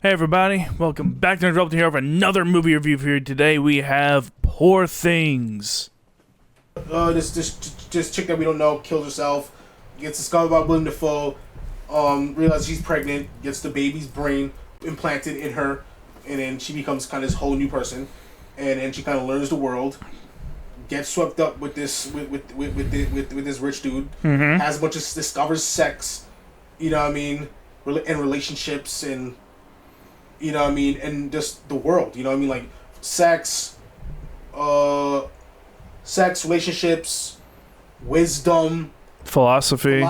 Hey everybody, welcome back to Interrupting here for another movie review for you. Today we have Poor Things. This chick that we don't know kills herself, gets discovered by Willem Dafoe, realizes she's pregnant, gets the baby's brain implanted in her, and then she becomes kind of this whole new person, and then she kind of learns the world, gets swept up with this with this rich dude, has a bunch of discovers sex, you know what I mean, and relationships and. You know what I mean? And just the world, you know what I mean? Like, sex, relationships, wisdom, philosophy,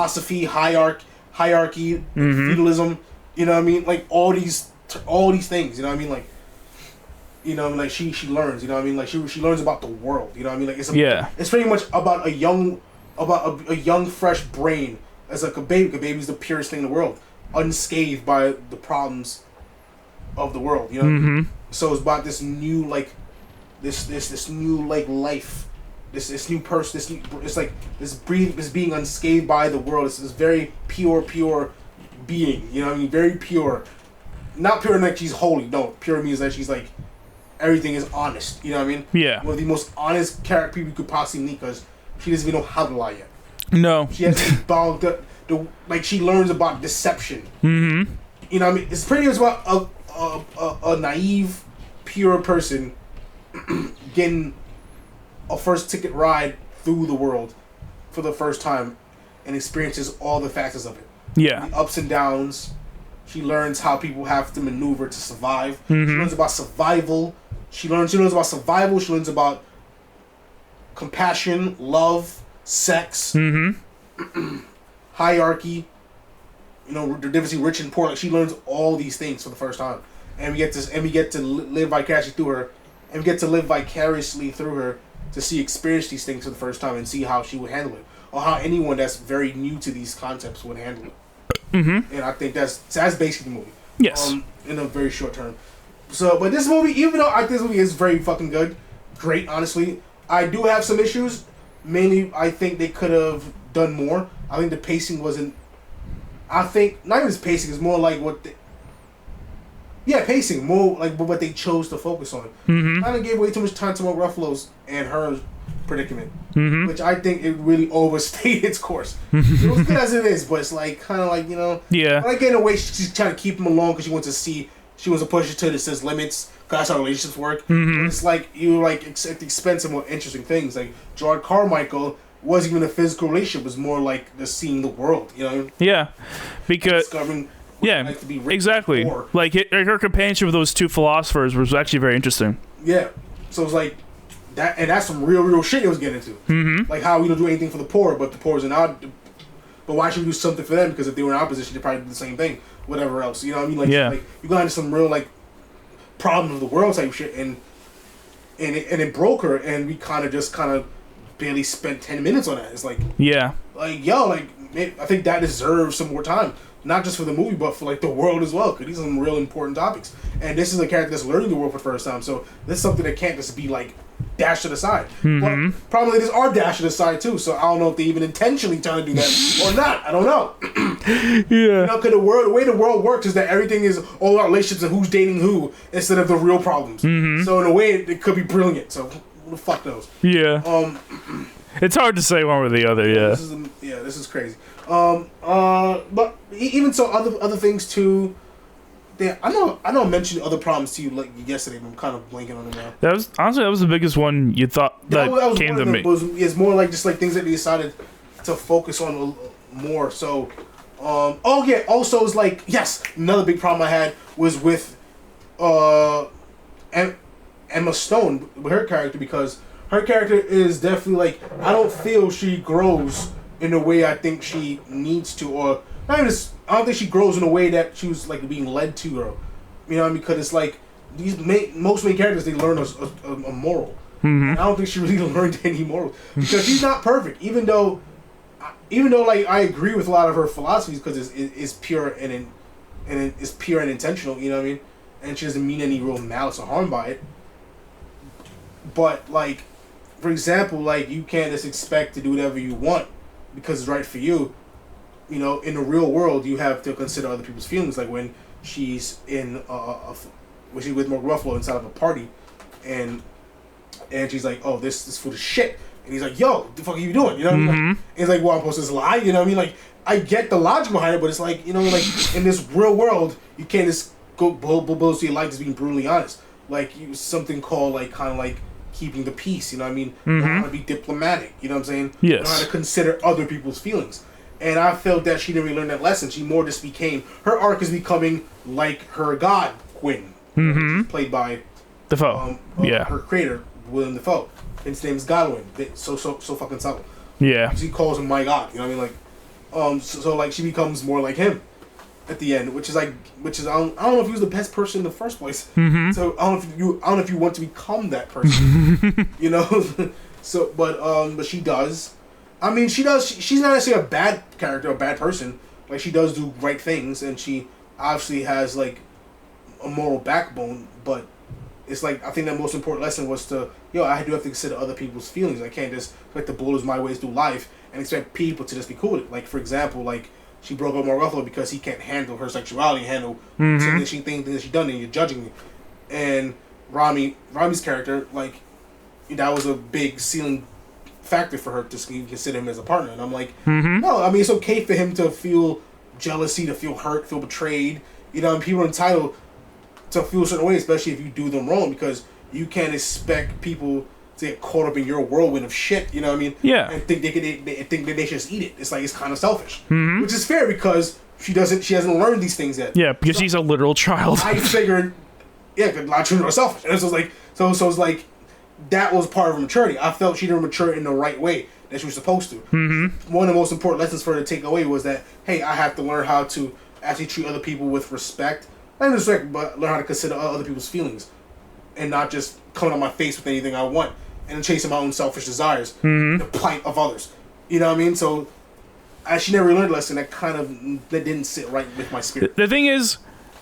hierarchy, feudalism, you know what I mean? Like, all these things, you know what I mean? Like, you know, like, she learns, you know what I mean? Like, she learns about the world, you know what I mean? Like, it's pretty much about a young, fresh brain. As like a baby. A baby's the purest thing in the world. Unscathed by the problems of the world, you know. So it's about this new this new life, this new person. This being unscathed by the world. It's this very pure being. You know what I mean? Very pure. Not pure in like she's holy. No, pure means that she's like everything is honest. You know what I mean? Yeah. One of the most honest character people you could possibly meet because she doesn't even know how to lie yet. No. She has to like she learns about deception. You know what I mean? It's pretty much about a naive, pure person getting a first ticket ride through the world for the first time and experiences all the facets of it. Yeah. The ups and downs. She learns how people have to maneuver to survive. She learns about survival. She learns about survival. She learns about compassion, love, sex, hierarchy. You know, the difference between rich and poor. Like, she learns all these things for the first time, and we get to live vicariously through her, and we get to live vicariously through her to experience these things for the first time and see how she would handle it, or how anyone that's very new to these concepts would handle it. And I think that's basically the movie. Yes. In a very short term. So, but this movie, even though I think this movie is very fucking good, great, honestly, I do have some issues. Mainly, I think they could have done more. I think the pacing wasn't. I think not even pacing is more like pacing more like what they chose to focus on. Kind of gave way too much time to Mark Ruffalo's and her predicament, which I think it really overstayed its course. It was good as it is, but it's like kind of like, you know, like in a way she's trying to keep him along because she wants to push it to this limits. Cause that's how relationships work. It's like you like at the expense of more interesting things. Like Jerrod Carmichael wasn't even a physical relationship; it was more like just seeing the world. You know? Yeah, because discovering. Like to be exactly. Like her companionship with those two philosophers was actually very interesting. Yeah, so it's like that, and that's some real shit it was getting into. Like how we don't do anything for the poor, but the poor is in our. But why should we do something for them? Because if they were in our position, they probably do the same thing. Whatever else, you know what I mean? Like, like you got into some real like problem of the world type shit, and it broke her, and we kind of barely spent 10 minutes on that. It's like I think that deserves some more time, not just for the movie, but for like the world as well, because these are some real important topics. And this is a character that's learning the world for the first time, so this is something that can't just be like dashed to the side. But probably these are dashed to the side too, so I don't know if they even intentionally trying to do that or not. I don't know. You know, because the way the world works is that everything is all about relationships and who's dating who instead of the real problems. So in a way, it could be brilliant. So who the fuck knows? Yeah. It's hard to say one or the other. Yeah. This is crazy. But even so, other things too. I know I mentioned other problems to you like yesterday, but I'm kind of blanking on them now. That was the biggest one you thought that came to me. It's more like just like things that they decided to focus on more. So, also it's like another big problem I had was with Emma Stone with her character, because her character is definitely like, I don't feel she grows in the way I think she needs to, or not even just, I don't think she grows in a way that she was like being led to her. You know what I mean? Because it's like most main characters, they learn a moral. I don't think she really learned any morals because she's not perfect. Even though like I agree with a lot of her philosophies because it's pure and it's pure and intentional. You know what I mean? And she doesn't mean any real malice or harm by it. But like, for example, like you can't just expect to do whatever you want because it's right for you. You know, in the real world, you have to consider other people's feelings. Like when she's in when she's with Mark Ruffalo inside of a party, and she's like, "Oh, this food is shit," and he's like, "Yo, what the fuck are you doing?" You know what I mean? Like, and he's like, "Well, I'm supposed to lie," you know what I mean? Like, I get the logic behind it, but it's like, you know, like in this real world, you can't just go bullshit your life just being brutally honest. Like something called like kind of like keeping the peace. You know what I mean? Know how to be diplomatic. You know what I'm saying? Yes. Know how to consider other people's feelings. And I felt that she didn't really learn that lesson. She more just became, her arc is becoming like her god, Quinn. Played by Dafoe. Her creator, Willem Dafoe. His name is Godwin. So fucking subtle. Yeah. He calls him my god. You know what I mean? Like, so like she becomes more like him at the end, which is I don't know if he was the best person in the first place. So I don't know if you want to become that person. You know? So but she does. I mean, she does. She's not necessarily a bad character, a bad person. Like, she does do right things, and she obviously has like a moral backbone. But it's like, I think the most important lesson was I do have to consider other people's feelings. I can't just like the blows my ways through life and expect people to just be cool with it. Like, for example, like she broke up with Ruffalo because he can't handle her sexuality, handle things that she done, and you're judging me. And Ramy's character, like, that was a big ceiling factor for her to consider him as a partner. And I'm like, no, I mean, it's okay for him to feel jealousy, to feel hurt, feel betrayed. You know, and people are entitled to feel a certain way, especially if you do them wrong, because you can't expect people to get caught up in your whirlwind of shit. You know what I mean? Yeah. And think that they should just eat it. It's like, it's kind of selfish, which is fair because she hasn't learned these things yet. Yeah, because she's a literal child. I figured, because a lot of children are selfish, and so it's like. That was part of her maturity. I felt she didn't mature in the right way that she was supposed to. One of the most important lessons for her to take away was that, hey, I have to learn how to actually treat other people with respect. Not respect, but learn how to consider other people's feelings. And not just coming on my face with anything I want. And chasing my own selfish desires. The plight of others. You know what I mean? So, as she never learned a lesson, that didn't sit right with my spirit. The thing is,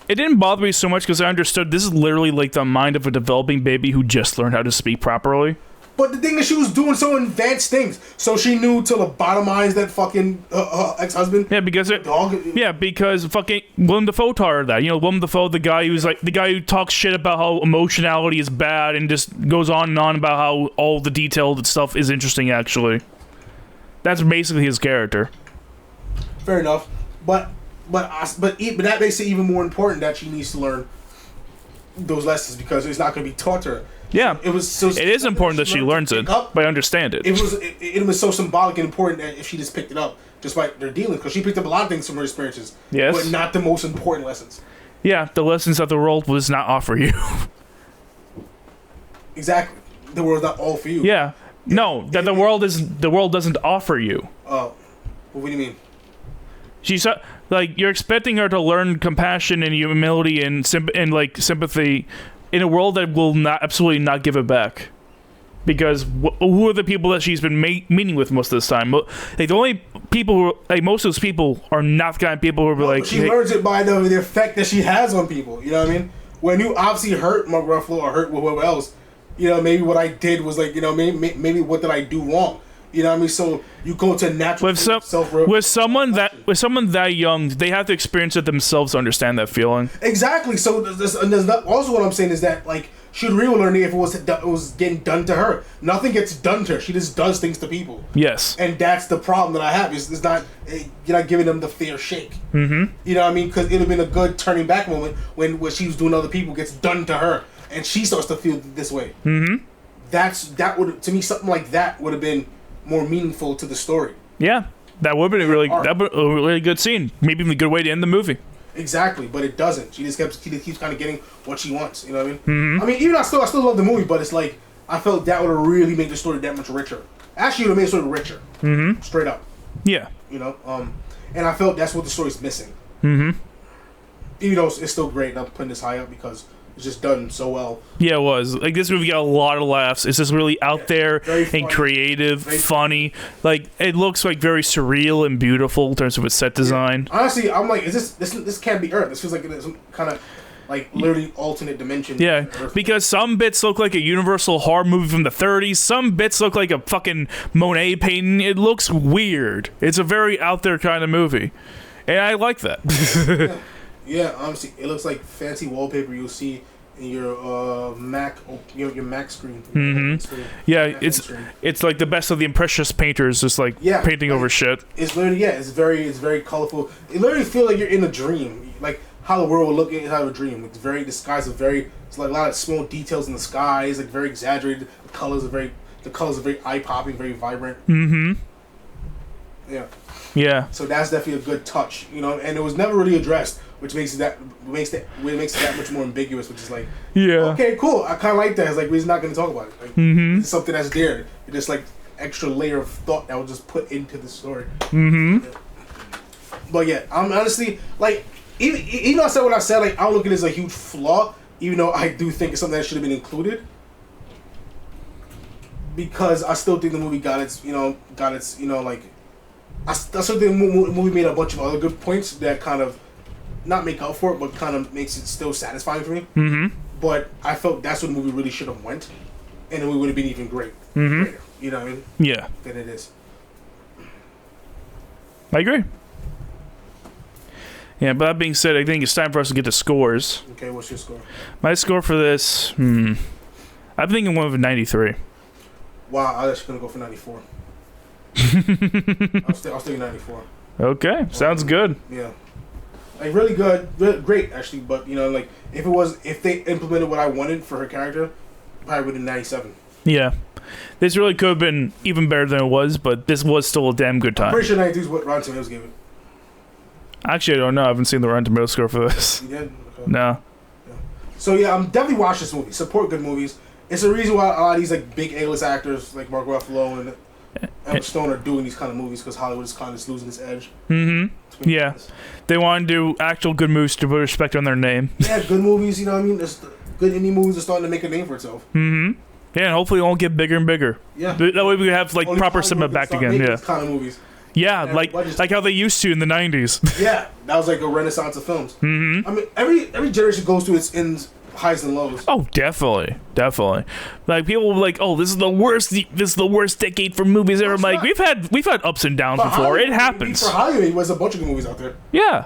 it didn't bother me so much because I understood this is literally like the mind of a developing baby who just learned how to speak properly. But the thing is, she was doing so advanced things, so she knew to lobotomize that fucking ex-husband. Yeah, because fucking Willem Dafoe taught her that. You know, Willem Dafoe, the guy who talks shit about how emotionality is bad and just goes on and on about how all the detailed stuff is interesting. Actually, that's basically his character. Fair enough, but that makes it even more important that she needs to learn those lessons because it's not going to be taught to her. Yeah, it is important that she learns it, but I understand it. It was so symbolic and important that if she just picked it up, just by their dealings, because she picked up a lot of things from her experiences. Yes, but not the most important lessons. Yeah, the lessons that the world does not offer you. Exactly, the world's not all for you. Yeah, no, that the world doesn't offer you. Oh, what do you mean? She's like, you're expecting her to learn compassion and humility and sympathy in a world that will absolutely not give it back. Because who are the people that she's been meeting with most of this time? Like, the only people most of those people are not the kind of people who are like. She learns it by the effect that she has on people. You know what I mean? When you obviously hurt Mark Ruffalo or hurt whoever else, you know, maybe what I did was like, you know, maybe what did I do wrong? You know what I mean? So you go to natural with someone that young, they have to experience it themselves to understand that feeling. Exactly. So also what I'm saying is that, like, she'd really learn if it was getting done to her. Nothing gets done to her. She just does things to people. Yes. And that's the problem that I have. It's not, you're not giving them the fair shake. You know what I mean? Because it would have been a good turning back moment when what she was doing to other people gets done to her, and she starts to feel this way. That would, to me, something like that would have been more meaningful to the story. Yeah, that would be a really good scene. Maybe even a good way to end the movie. Exactly, but it doesn't. She just keeps kind of getting what she wants. You know what I mean? I mean, even I still love the movie, but it's like I felt that would have really made the story that much richer. Actually, it would have made the story richer. Straight up. Yeah. You know, and I felt that's what the story's missing. Even though it's still great, and I'm putting this high up because it's just done so well. Yeah, it was. Like, this movie got a lot of laughs. It's just really out there and creative, funny. Like, it looks like very surreal and beautiful in terms of its set design. Honestly, I'm like, this can't be Earth. This feels like it's kind of like literally alternate dimension. Yeah, because some bits look like a Universal horror movie from the 30s. Some bits look like a fucking Monet painting. It looks weird. It's a very out there kind of movie, and I like that. Yeah, honestly, it looks like fancy wallpaper you'll see in your Mac, your Mac screen. Screen. Yeah, it's like the best of the impressionist painters, just like painting over shit. It's literally it's very colorful. It literally feels like you're in a dream, like how the world would look inside of a dream. It's very the skies are very. It's like a lot of small details in the sky. It's like very exaggerated. The colors are very eye popping, very vibrant. Yeah. Yeah. So that's definitely a good touch, you know, and it was never really addressed, which makes it that much more ambiguous, which is like, okay, cool, I kind of like that. It's like we're just not going to talk about it. Like, it's something that's there. It's just like extra layer of thought that was just put into the story. Yeah. But yeah, I'm honestly like, even though I said what I said, like I don't look at it as a huge flaw, even though I do think it's something that should have been included. Because I still think the movie got its, like. I still think the movie made a bunch of other good points that kind of not make up for it, but kind of makes it still satisfying for me. But I felt that's what the movie really should have went, and the movie would have been even greater. You know what I mean? Yeah. Than it is. I agree. Yeah, but that being said, I think it's time for us to get to scores. Okay, what's your score? My score for this, I'm thinking one of 93. Wow, I was actually gonna go for 94. I'll stay 94. Okay, sounds good. Yeah, like really good, great actually. But you know, like if they implemented what I wanted for her character, probably would have 97. Yeah, this really could have been even better than it was, but this was still a damn good time. I'm pretty sure 92 is what Rotten Tomatoes gave it. Actually, I don't know. I haven't seen the Rotten Tomatoes score for this. You did? Okay. No. Yeah. So yeah, I'm definitely watch this movie. Support good movies. It's the reason why a lot of these like big A-list actors like Mark Ruffalo and Emma Stone are doing these kind of movies because Hollywood is kind of losing its edge. Yeah, they want to do actual good movies to put respect on their name. Yeah, good movies. You know what I mean? Good indie movies are starting to make a name for itself. Yeah, and hopefully it won't get bigger and bigger. Yeah, that way we can have like proper cinema back again. Yeah, kind of movies. Yeah, like how they used to in the 90s. Yeah, that was like a renaissance of films. I mean, every generation goes through its highs and lows. Oh, definitely. Like people will be like, "Oh, this is the worst decade for movies ever." I'm like, we've had ups and downs before. It happens. For Hollywood, there's a bunch of good movies out there. Yeah,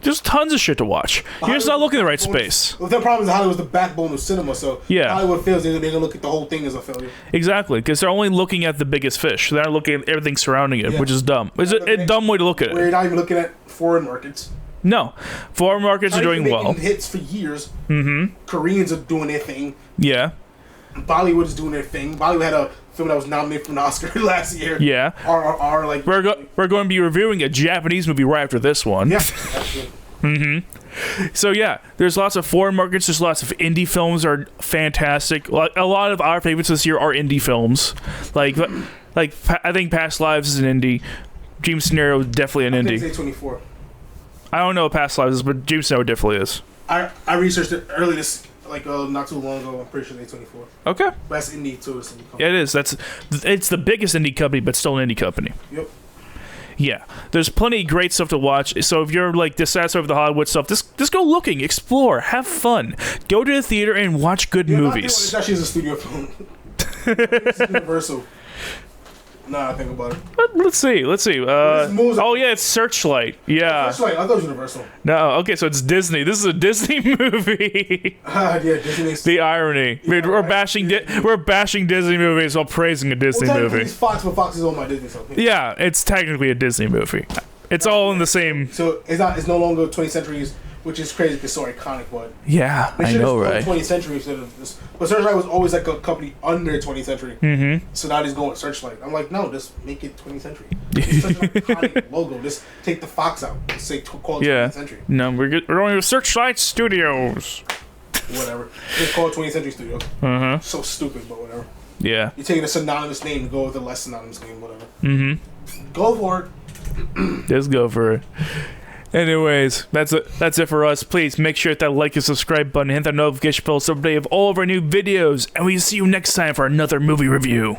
just tons of shit to watch. You're just not looking in the right space. Well, the problem is Hollywood's the backbone of cinema, so yeah. Hollywood fails. They're gonna look at the whole thing as a failure. Exactly, because they're only looking at the biggest fish. They're not looking at everything surrounding it, which is dumb. It's a dumb way to look at it. We're not even looking at foreign markets. No, foreign markets are doing well. Hits for years. Koreans are doing their thing. Yeah. Bollywood is doing their thing. Bollywood had a film that was nominated for an Oscar last year. Yeah. RRR, like we're going to be reviewing a Japanese movie right after this one. Yeah. So yeah, there's lots of foreign markets. There's lots of indie films are fantastic. A lot of our favorites this year are indie films. Like I think Past Lives is an indie. Dream Scenario is definitely an indie. I think it's A24. I don't know what Past Lives is, but Dream Scenario definitely is. I researched it early not too long ago. I'm pretty sure it's A24. Okay. But that's indie too. Yeah, it is. It's the biggest indie company, but still an indie company. Yep. Yeah, there's plenty of great stuff to watch. So if you're like dissatisfied with the Hollywood stuff, just go looking, explore, have fun, go to the theater and watch good movies. It's actually a studio film. It's Universal. Nah, I think about it. Let's see. Oh yeah, it's Searchlight. Yeah. Searchlight. I thought it was Universal. No, okay, so it's Disney. This is a Disney movie. Yeah, Disney. The irony. Yeah, we're bashing Disney movies while praising a Disney movie. It's Fox, but Fox is owned by Disney. So yeah, it's technically a Disney movie. It's all in the same. So it's no longer 20th Century's, which is crazy because it's so iconic. But yeah, I know, right? 20th Century instead of this. But Searchlight was always like a company under 20th Century. So now he's going with Searchlight. I'm like, no, just make it 20th Century. It's such an iconic logo. Just take the Fox out. Just say call it 20th Century. No, we're going with Searchlight Studios. Whatever. Just call it 20th Century Studios. So stupid, but whatever. Yeah. You're taking a synonymous name to go with a less synonymous name, whatever. Go for it. Just go for it. Anyways, that's it for us. Please make sure to hit that like and subscribe button, hit that notification bell so everybody have all of our new videos, and we'll see you next time for another movie review.